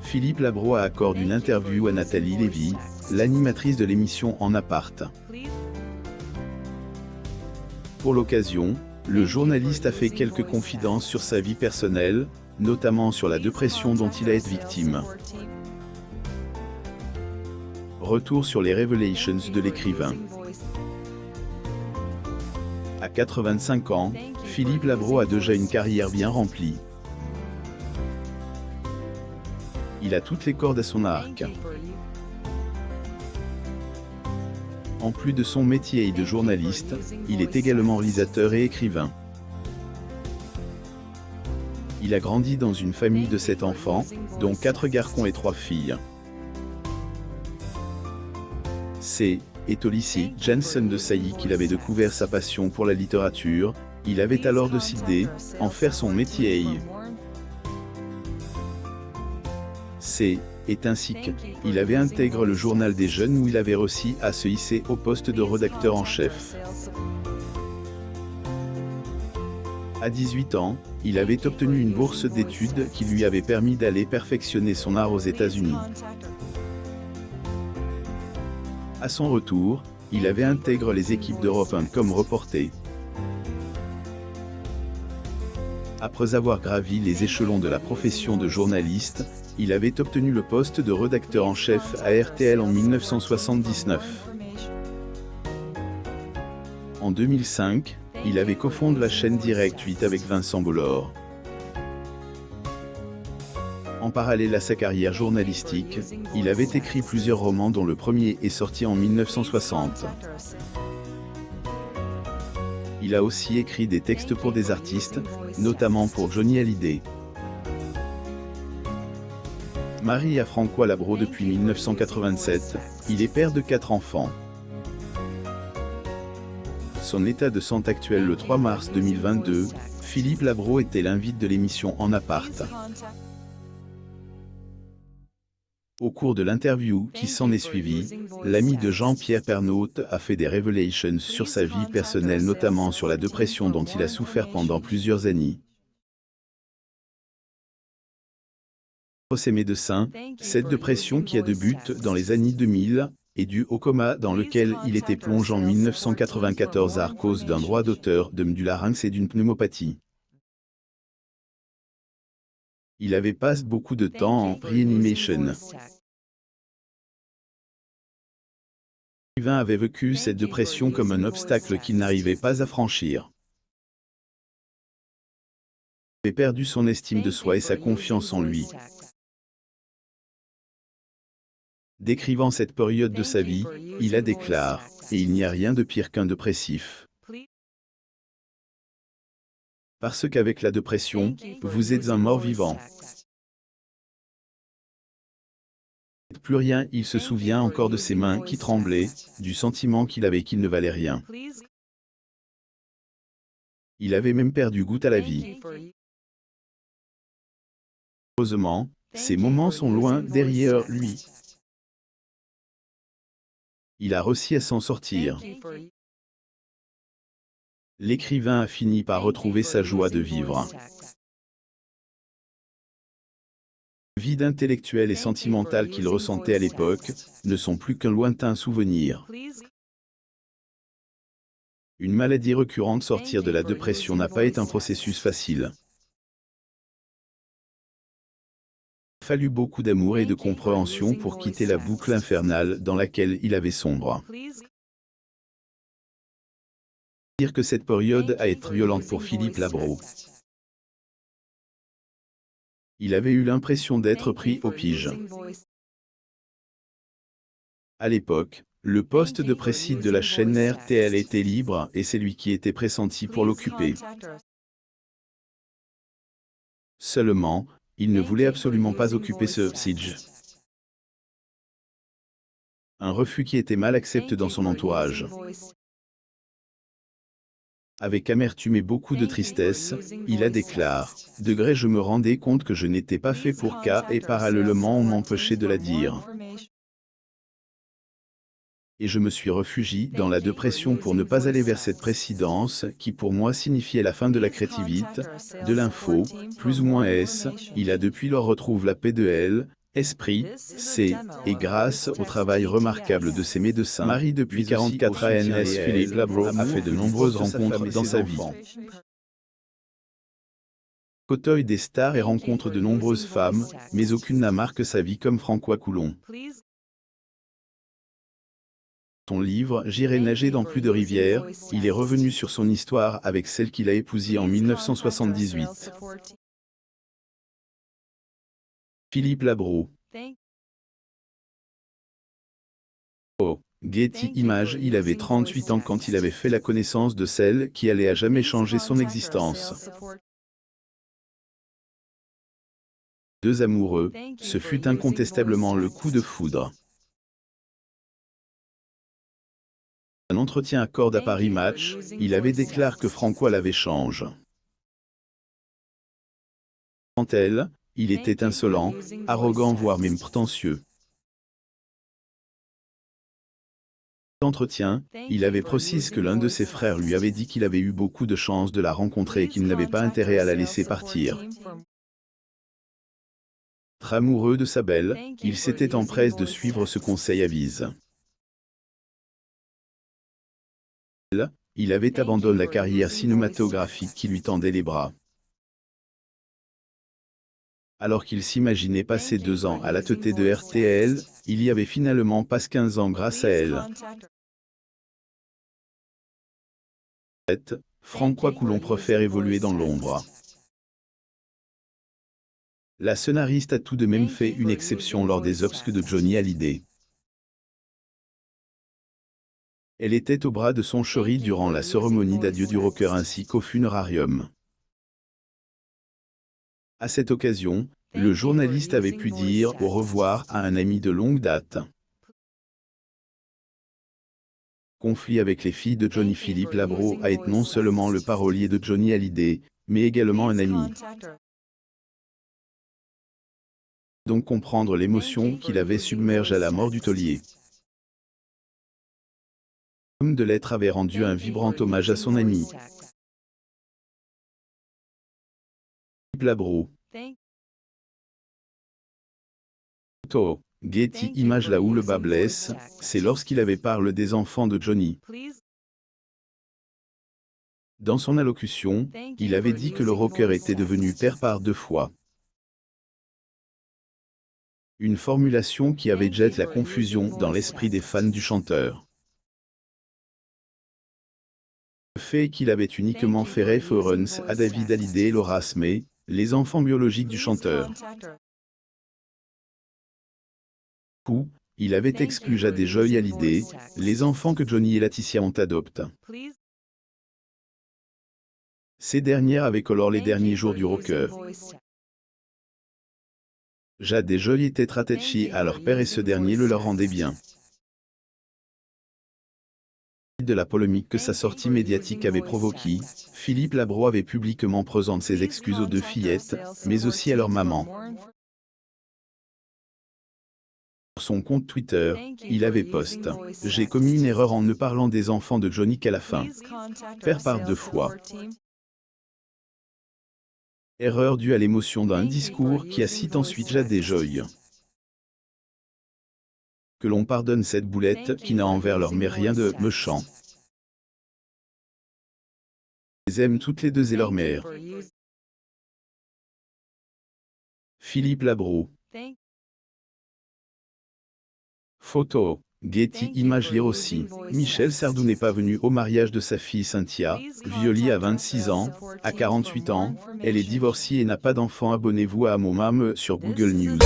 Philippe Labro accorde une interview à Nathalie Lévy, l'animatrice de l'émission En Appart. Pour l'occasion, le journaliste a fait quelques confidences sur sa vie personnelle, notamment sur la dépression dont il a été victime. Retour sur les révélations de l'écrivain. À 85 ans, Philippe Labro a déjà une carrière bien remplie. Il a toutes les cordes à son arc. En plus de son métier de journaliste, il est également réalisateur et écrivain. Il a grandi dans une famille de 7 enfants, dont 4 garçons et 3 filles. C'est au lycée Janssen de Sailly qu'il avait découvert sa passion pour la littérature. Il avait alors décidé en faire son métier. C'est ainsi qu'il avait intégré le journal des jeunes où il avait réussi à se hisser au poste de rédacteur en chef. À 18 ans, il avait obtenu une bourse d'études qui lui avait permis d'aller perfectionner son art aux États-Unis. À son retour, il avait intégré les équipes d'Europe 1 comme reporter. Après avoir gravi les échelons de la profession de journaliste, il avait obtenu le poste de rédacteur en chef à RTL en 1979. En 2005, il avait cofondé la chaîne Direct 8 avec Vincent Bolloré. En parallèle à sa carrière journalistique, il avait écrit plusieurs romans dont le premier est sorti en 1960. Il a aussi écrit des textes pour des artistes, notamment pour Johnny Hallyday. Marié à François Labro depuis 1987, il est père de 4 enfants. Son état de santé actuel le 3 mars 2022, Philippe Labro était l'invité de l'émission En Appart. Au cours de l'interview qui s'en est suivie, l'ami de Jean-Pierre Pernaut a fait des révélations sur sa vie personnelle, notamment sur la dépression dont il a souffert pendant plusieurs années. Pour ses médecins, cette dépression qui a débuté dans les années 2000 est due au coma dans lequel il était plongé en 1994 à cause d'un droit d'auteur, du larynx et d'une pneumopathie. Il avait passé beaucoup de temps en réanimation. L'écrivain avait vécu cette dépression comme un obstacle qu'il n'arrivait pas à franchir. Il avait perdu son estime de soi et sa confiance en lui. Décrivant cette période de sa vie, il a déclaré « Et il n'y a rien de pire qu'un dépressif. Parce qu'avec la dépression, vous êtes un mort-vivant. » Plus rien, il se souvient encore de ses mains qui tremblaient, du sentiment qu'il avait qu'il ne valait rien. Il avait même perdu goût à la vie. Heureusement, ces moments sont loin derrière lui. Il a réussi à s'en sortir. L'écrivain a fini par retrouver sa joie de vivre. Le vide intellectuel et sentimental qu'il ressentait à l'époque ne sont plus qu'un lointain souvenir. Une maladie récurrente, sortir de la dépression n'a pas été un processus facile. Il a fallu beaucoup d'amour et de compréhension pour quitter la boucle infernale dans laquelle il avait sombré. Dire que cette période a été violente pour Philippe Labro. Il avait eu l'impression d'être pris au piège. À l'époque, le poste de président de la chaîne RTL était libre et c'est lui qui était pressenti pour l'occuper. Seulement, il ne voulait absolument pas occuper ce siège. Un refus qui était mal accepté dans son entourage. Avec amertume et beaucoup de tristesse, il a déclaré « Degré, je me rendais compte que je n'étais pas fait pour K et parallèlement on m'empêchait de la dire. Et je me suis réfugié dans la dépression pour ne pas aller vers cette présidence qui pour moi signifiait la fin de la créativité, de l'info, plus ou moins S. Il a depuis lors retrouvé la paix de elle, Esprit, et grâce au travail remarquable de ses médecins, Marie depuis 44 ans, Philippe Labro a fait de nombreuses rencontres dans sa vie. Côtoie des stars et rencontre de nombreuses femmes, mais aucune n'a marqué sa vie comme François Coulon. Son livre « J'irai nager dans plus de rivières », il est revenu sur son histoire avec celle qu'il a épousée en 1978. Philippe Labro. Getty Images. Il avait 38 ans quand il avait fait la connaissance de celle qui allait à jamais changer son existence. Deux amoureux, ce fut incontestablement le coup de foudre. Un entretien à Corde à Paris Match, il avait déclaré que François l'avait changé. Quant à elle, il était insolent, arrogant voire même prétentieux. D'entretien, il avait précisé que l'un de ses frères lui avait dit qu'il avait eu beaucoup de chance de la rencontrer et qu'il n'avait pas intérêt à la laisser partir. Très amoureux de sa belle, il s'était empressé de suivre ce conseil avise. Il avait abandonné la carrière cinématographique qui lui tendait les bras. Alors qu'il s'imaginait passer 2 ans à la tête de RTL, il y avait finalement passé 15 ans grâce à elle. François Coulon préfère évoluer dans l'ombre. La scénariste a tout de même fait une exception lors des obsèques de Johnny Hallyday. Elle était au bras de son chéri durant la cérémonie d'adieu du rocker ainsi qu'au funérarium. À cette occasion, le journaliste avait pu dire au revoir à un ami de longue date. Conflit avec les filles de Johnny. Philippe Labro a été non seulement le parolier de Johnny Hallyday, mais également un ami. Donc comprendre l'émotion qu'il avait submergée à la mort du taulier. L'homme de lettres avait rendu un vibrant hommage à son ami. Philippe Labro. Getty Images. Là où le bas blesse, c'est lorsqu'il avait parlé des enfants de Johnny. Dans son allocution, il avait dit que le rocker était devenu père par 2 fois. Une formulation qui avait jeté la confusion dans l'esprit des fans du chanteur. Le fait qu'il avait uniquement fait référence à David Hallyday et Laura Smith, les enfants biologiques du chanteur. Il avait exclu Jade et Joy Hallyday, les enfants que Johnny et Laetitia ont adoptés. Ces dernières avaient coloré les derniers jours du rocker. Jade et Joy étaient attachés à leur père et ce dernier le leur rendait bien. De la polémique que sa sortie médiatique avait provoquée, Philippe Labro avait publiquement présenté ses excuses aux 2 fillettes, mais aussi à leur maman. Sur son compte Twitter, il avait posté « J'ai commis une erreur en ne parlant des enfants de Johnny qu'à la fin. Père par 2 fois. Erreur due à l'émotion d'un discours qui a cité ensuite Jade et Joy. Que l'on pardonne cette boulette qui n'a envers leur mère rien de méchant. Ils aiment toutes les 2 et leur mère. » Philippe Labro. Photo. Getty Images. Lire aussi. Michel Sardou n'est pas venu au mariage de sa fille Cynthia, violée à 26 ans, à 48 ans, elle est divorcée et n'a pas d'enfant. Abonnez-vous à Mon Mam sur Google News.